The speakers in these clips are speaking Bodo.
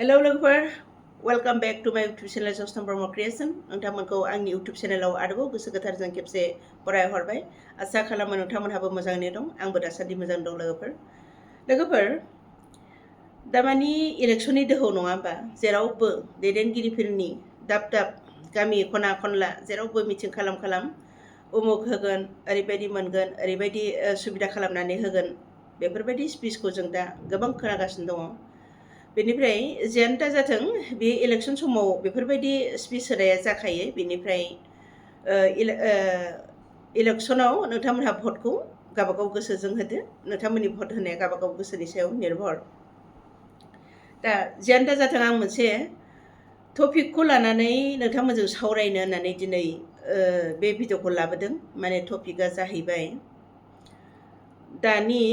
हेलौ लोगोफोर वेलकाम बेक टू माय इउटुब चेनेल जसथम ब्रह्म क्रिएशन नोंथांमोनखौ आंनि इउटुब चेनेलाव आरोबाव गोसो गोथारजों खेबसे बरायहरबाय आसा खालामो नोंथांमोनहाबो मोजाङैनो दं आंबो दासान्दि मोजां दं लोगोफोर दामानि इलेक्शननि दोहौ नङा होमबा जेरावबो दैदेनगिरिफोरनि दाब दाब गामि खना खनला जेरावबो मिटिं खालाम उमुक होगोन ओरैबायदि मोनगोन ओरैबायदि सुबिदा खालामनानै होगोन बेफोरबायदि स्पिचखौ जों दा गोबां खोनागासिनो दङ बेनिफ्राय जियानो दा जाथों बे इलेक्शन समाव बेफोरबायदि स्पिच होनाया जाखायो बेनिफ्राय इलेक्शनाव नोंथांमोनहा भटखौ गावबागाव गोसोजों होदो नोंथांमोननि भट होनाया गावबागाव गोसोनि सायाव निर्भर दा जियानो दा जाथों आं मोनसे टपिकखौ लानानै नोंथांमोनजों सावरायनो होननानै दिनै बे भिडिअखौ लाबोदों माने टपिकआ जाहैबाय दानि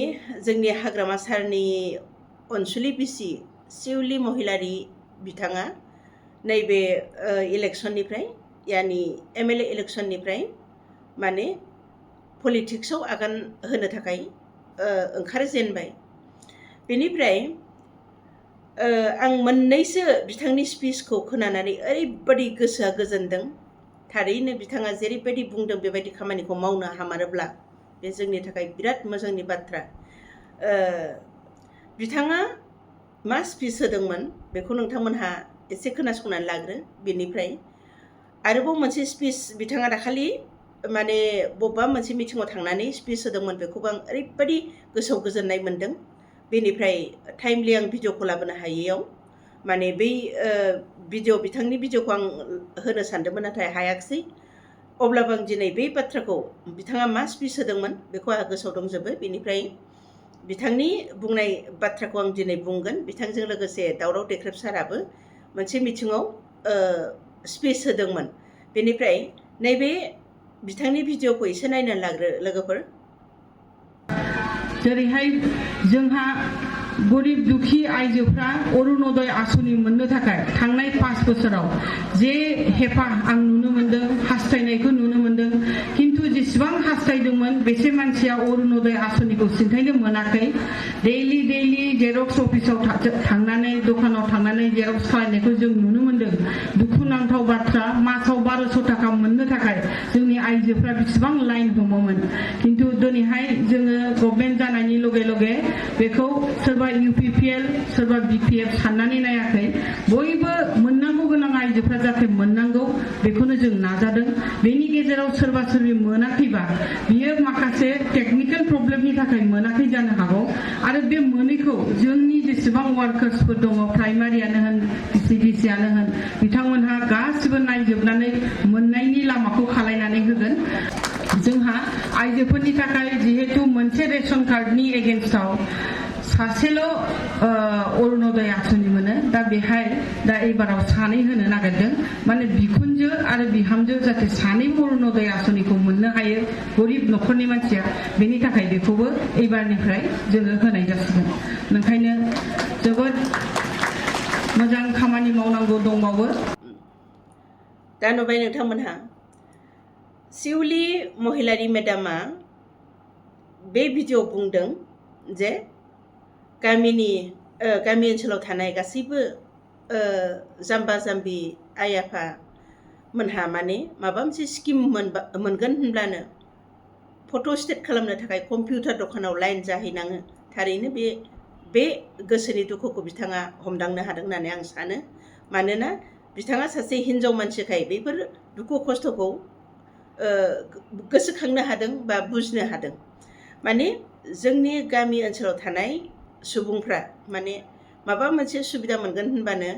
जोंनि हाग्रामा सारनि अनसुलि बिसि शिउलि महिलारि बिथाङा नैबे इलेक्शननिफ्राय यानि एमएलए इलेक्शननिफ्राय माने पलिटिक्सआव आगान होनो थाखाय ओंखारजेनबाय बेनिफ्राय आं मोननैसो बिथांनि स्पिचखौ खोनानानै ओरैबायदि गोसोआ गोजोनदों थारैनो बिथाङा जेरैबायदि बुंदों बेबायदि खामानिखौ मावनो हामारोब्ला बे जोंनि थाखाय बिराद मोजांनि बाथ्रा बिथाङा मा स्पिच होदोंमोन बेखौ नोंथांमोनहा एसे खोनासंनानै लाग्रो बेनिफ्राय आरोबाव मोनसे स्पिच बिथाङा दाखालि माने बबेबा मोनसे मिटिङाव थांनानै स्पिच होदोंमोन बेखौबो आं ओरैबायदि गोसोआव गोजोननाय मोनदों बेनिफ्राय टाइमलि आं भिडिअखौ लाबोनो हायैयाव माने बै बिथांनि भिडिअखौ आं होनो सानदोंमोन नाथाय हायाखिसै अब्लाबो आं दिनै बै बाथ्राखौ बिथाङा मा स्पिच होदोंमोन बेखौ आंहा गोसोआव दंजोबो बेनिफ्राय बिथांनि बुंनाय बाथ्राखौ आं दिनै बुंगोन बिथांजों लोगोसे दावराव देख्रेब साराबो मोनसे मिटिङाव स्पिच होदोंमोन बेनिफ्राय नैबे बिथांनि भिडिअखौ एसे नायनानै लाग्रो लोगोफोर जेरैहाय जोंहा गरिब दुखी आइजोफ्रा अरुणोदय आसनि मोननो थाखाय थांनाय 5 बोसोराव जे हेफा आं नुनो मोनदों हास्थायनायखौ नुनो मोनदों किन्तु जेसेबां हास्थायदोंमोन बेसे मानसिया अरुणोदय आसनिखौ सिन्थायनो मोनाखै डेली जेरक्स अफिसाव थांनानै दखानाव थांनानै जेरक्स खालामनायखौ जों नुनो मोनदों दुखुनांथाव बाथ्रा मासाव 1200 थाखा मोननो थाखाय जोंनि आइजोफ्रा बेसेबां लाइन हमोमोन किन्तु दिनैहाय जोङो गभर्नमेन्ट जानायनि लगे लगे बेखौ सोरबा इउपिपिएल सोरबा बिपिएफ साननानै नायाखै बयबो मोननांगौ गोनां आइजोफ्रा जाहाथे मोननांगौ बेखौनो जों नाजादों बेनि गेजेराव सोरबा सोरबि मोनाखैबा बियो माखासे टेकनिकेल प्रब्लेमनि थाखाय मोनाखै जानो हागौ आरो बे मोनैखौ जोंनि जेसेबां वार्कार्सफोर दङ प्राइमारियानो होन सिडिसियानो होन बिथांमोनहा गासिबो नायजोबनानै मोननायनि लामाखौ खालायनानै होगोन जोंहा आइजोफोरनि थाखाय जिहेतु मोनसे रेशन कार्डनि एगेन्स्टआव सासेल' अरुणोदय आसनि मोनो दा बेहाय दा एबाराव सानै होनो नागिरदों माने बिखुनजो आरो बिहामजो जाहाथे सानैबो अरुणोदय आसनिखौ मोननो हायो गरिब न'खरनि मानसिया बेनि थाखाय बेखौबो एबारनिफ्राय जोङो होनाय जासिगोन ओंखायनो जोबोद मोजां खामानि मावनांगौ दंबावो दा नुबाय नोंथांमोनहा शिउलि महिलारि मेडामा बे भिडिअ बुंदों जे गामि ओनसोलाव थानाय गासैबो जाम्बा जाम्बि आइ आफा मोनहा माने माबा मोनसे स्किम मोनगोन होनब्लानो फट' स्टेट खालामनो थाखाय कम्पिउटार दखानाव लाइन जाहैनाङो थारैनो बे गोसोनि दुखुखौ बिथाङा हमदांनो हादों होननानै आं सानो मानोना बिथाङा सासे हिन्जाव मानसिखाय बेफोर दुखु खस्थ'खौ गोसोखांनो हादों बा बुजिनो हादों माने जोंनि गामि ओनसोलाव थानाय सुबुंफ्रा माने माबा मोनसे सुबिदा मोनगोन होनबानो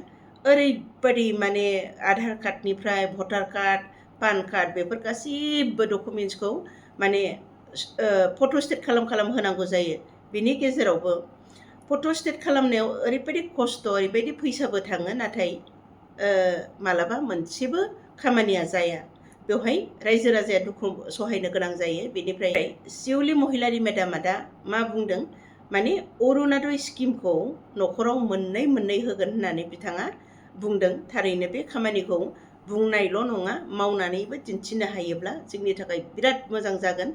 ओरैबायदि माने आधार कार्डनिफ्राय भटार कार्ड पान कार्ड बेफोर गासिबो डकुमेन्ट्सखौ माने फट' स्टेट खालाम होनांगौ जायो बिनि गेजेरावबो फट' स्टेट खालामनायाव ओरैबायदि खस्थ' ओरैबायदि फैसाबो थाङो नाथाय मालाबा मोनसेबो खामानिया जाया बेवहाय रायजो राजाया दुखु सहायनो गोनां जायो बेनिफ्राय शिउलि महिलारि मेडामा दा मा बुंदों माने अरुणोदय स्किमखौ न'खराव मोननै होगोन होननानै बिथाङा बुंदों थारैनो बे खामानिखौ बुंनायल' नङा मावनानैबो दिन्थिनो हायोब्ला जोंनि थाखाय बिराद मोजां जागोन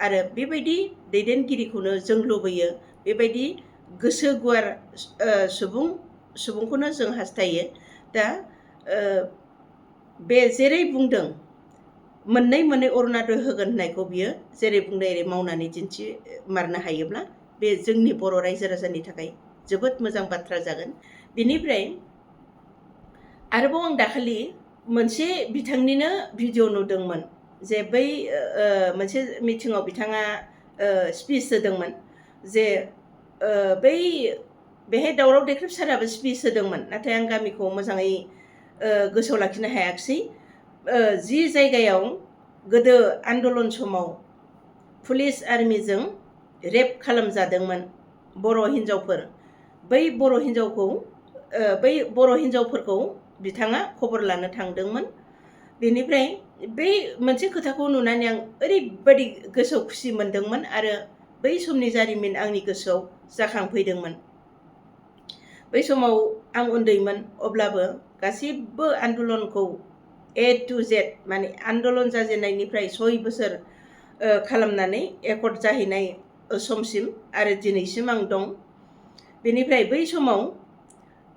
आरो बेबायदि दैदेनगिरिखौनो जों लुबैयो बेबायदि गोसो गुवार सुबुं सुबुंखौनो जों हास्थायो। दा बे जेरै बुंदों मोननै अरुणोदय होगोन होननायखौ बियो जेरै बुंदों एरै मावनानै दिन्थिमारनो हायोब्ला बे जोंनि बर' रायजो राजानि थाखाय जोबोद मोजां बाथ्रा जागोन। बिनिफ्राय आरोबाव आं दाखालि मोनसे बिथांनिनो भिडिअ नुदोंमोन जे बै मोनसे मिटिङाव बिथाङा स्पिच होदोंमोन जे बै बेहाय दावराव देख्रेब साराबो स्पिच होदोंमोन, नाथाय आं गामिखौ मोजाङै गोसोआव लाखिनो हायाखिसै। जि जायगायाव गोदो आन्दलन समाव पुलिस आर्मिजों रेप खालामजादोंमोन बर' हिन्जावफोर, बै बर' हिन्जावफोरखौ बिथाङा खबर लानो थांदोंमोन। बेनिफ्राय बै मोनसे खोथाखौ नुनानै आं ओरैबायदि गोसोआव खुसि मोनदोंमोन आरो बै समनि जारिमिन आंनि गोसोआव जाखांफैदोंमोन। बै समाव आं उन्दैमोन, अब्लाबो गासिबो आन्दलनखौ A to Z माने आन्दलन जाजेननायनिफ्राय 6 बोसोर खालामनानै एकर्ड जाहैनाय समसिम आरो दिनैसिम आं दं। बेनिफ्राय बै समाव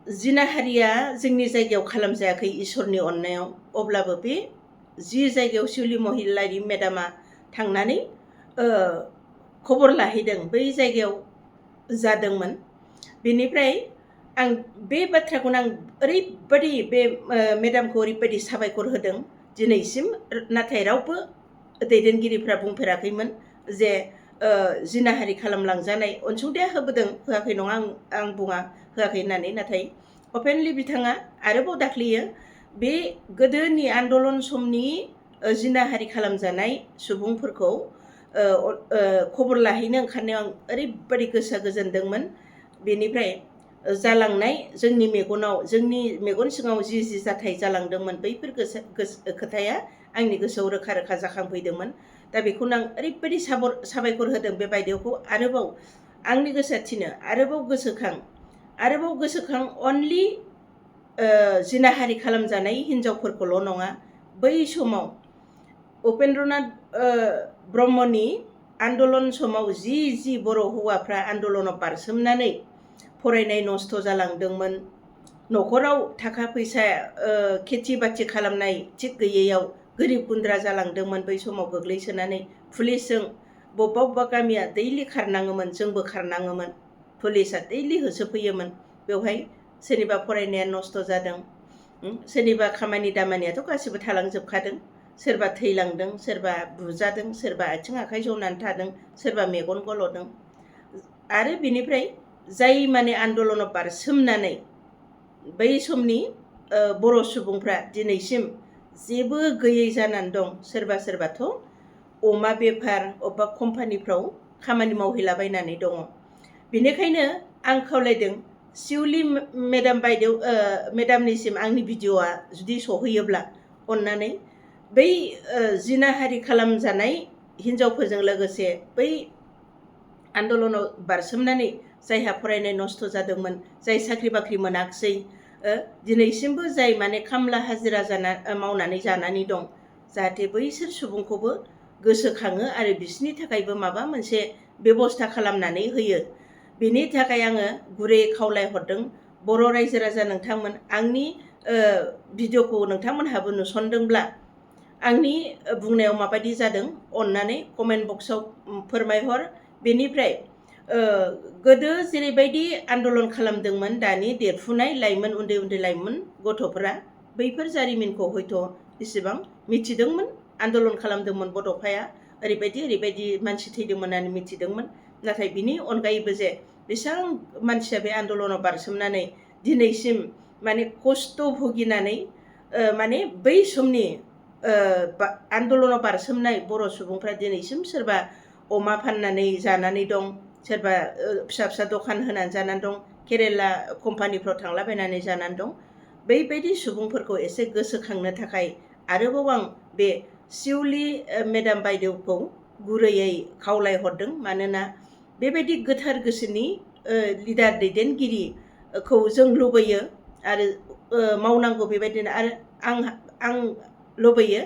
जिनाहारिया जोंनि जायगायाव खालामजायाखै इसोरनि अननायाव, अब्लाबो बे जि जायगायाव शिउलि महिलारि मेडामा थांनानै खबर लाहैदों बै जायगायाव जादोंमोन। बेनिफ्राय आं बे बाथ्राखौनो आं ओरैबायदि बे मेडामखौ ओरैबायदि साबायखर होदों दिनैसिम, नाथाय रावबो दैदेनगिरिफ्रा बुंफेराखैमोन जे जिनाहारि खालामलांजानाय अनसुंथाया होबोदों, होआखै नङा आं बुङा होआखै होननानै, नाथाय अपेनलि बिथाङा आरोबाव दाख्लैयो बे गोदोनि आन्दलन समनि जिनाहारि खालामजानाय सुबुंफोरखौ खबर लाहैनो ओंखारनायाव आं ओरैबायदि गोसोआ गोजोनदोंमोन। बेनिफ्राय जालांनाय जोंनि मेगन सिगाङाव जि जाथाय जालांदोंमोन बैफोर खोथाया आंनि गोसोआव रोखा रोखा जाखांफैदोंमोन। दा बेखौनो आं ओरैबायदि साबायखर होदों बे बायदेवखौ, आरोबाव आंनि गोसोआ थिनो आरोबाव गोसोखां अनलि जिनाहारि खालामजानाय हिन्जावफोरखौल' नङा, बै समाव उपेन्द्रनाथ ब्रह्मनि आन्दलन समाव जि बर' हौवाफ्रा आन्दलनाव बारसोमनानै फरायनाय नस्थ' जालांदोंमोन, न'खराव थाखा फैसा खेथि बाथि खालामनाय थिग गैयैयाव गोरिब गुन्द्रा जालांदोंमोन, बै समाव गोग्लैसोनानै पुलिसजों बबेबा गामिया दैलि खारनाङोमोन, जोंबो खारनाङोमोन, पुलिसा दैलि होसोफैयोमोन। बेवहाय सोरनिबा फरायनाया नस्थ' जादों, सोरनिबा खामानि दामानियाथ' गासिबो थालांजोबखादों, सोरबा थैलांदों, सोरबा बुजादों, सोरबा आथिं आखाइ जनानै थादों, सोरबा मेगन गल'दों। आरो बिनिफ्राय जाय माने आन्दलनाव बारसोमनानै बै समनि बर' सुबुंफ्रा दिनैसिम जेबो गैयै जानानै दं, सोरबाथ' अमा बेफार अबेबा कम्पानिफ्राव खामानि मावहैलाबायनानै दङ। बेनिखायनो आं खावलायदों शिउलि मेडामनिसिम आंनि भिडिअ'आ जुदि सहैयोब्ला अननानै बै जिनाहारि खालामजानाय हिन्जावफोरजों लोगोसे बै आन्दलनाव बारसोमनानै जायहा फरायनाय नस्थ' जादोंमोन, जाय साख्रि बाख्रि मोनाखिसै, दिनैसिमबो जाय माने खामला हाजिरा मावनानै जानानै दं, जाहाथे बैसोर सुबुंखौबो गोसोखाङो आरो बिसोरनि थाखायबो माबा मोनसे बेबस्था खालामनानै होयो। बेनि थाखाय आङो गुरै खावलायहरदों बर' रायजो राजा नोंथांमोन, आंनि भिडिअ'खौ नोंथांमोनहाबो नुसनदोंब्ला आंनि बुंनायाव माबायदि जादों अननानै कमेन्ट बक्सआव फोरमायहर। बेनिफ्राय गोदो जेरैबायदि आन्दलन खालामदोंमोन दानि देरफुनाय लाइमोन उन्दै लाइमोन गथ'फोरा बैफोर जारिमिनखौ हयथ' इसेबां मिथिदोंमोन, आन्दलन खालामदोंमोन बड'फाया, ओरैबायदि मानसि थैदोंमोन होननानै मिथिदोंमोन, नाथाय बिनि अनगायैबो जे बेसेबां मानसिया बे आन्दलनाव बारसोमनानै दिनैसिम माने खस्थ' भुगिनानै माने बै समनि आन्दलनाव बारसोमनाय बर' सुबुंफ्रा दिनैसिम सोरबा अमा फाननानै जानानै दं, सोरबा फिसा दखान होनानै जानानै दं, केरेला कम्पानिफ्राव थांलाबायनानै जानानै दं। बैबायदि सुबुंफोरखौ एसे गोसोखांनो थाखाय आरोबाव आं बे शिउलि मेडाम बायदेवखौ गुरैयै खावलायहरदों। मानोना बेबायदि गोथार गोसोनि लिडार दैदेनगिरिखौ जों लुबैयो आरो मावनांगौ बेबायदिनो। आरो आं लुबैयो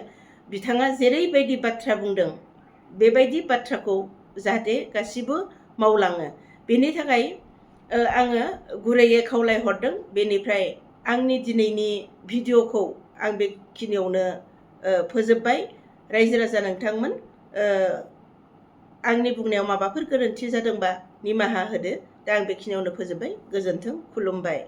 बिथाङा जेरैबायदि बाथ्रा बुंदों बेबायदि बाथ्राखौ जाहाथे गासिबो मावलाङो। बेनि थाखाय आङो गुरैयै खावलायहरदों। बेनिफ्राय आंनि दिनैनि भिडिअ'खौ आं बेखिनियावनो फोजोबबाय। रायजो राजा नोंथांमोन, आंनि बुंनायाव माबाफोर गोरोन्थि जादोंबा निमाहा होदो। दा आं बेखिनियावनो फोजोबबाय। गोजोन्थों, खुलुमबाय।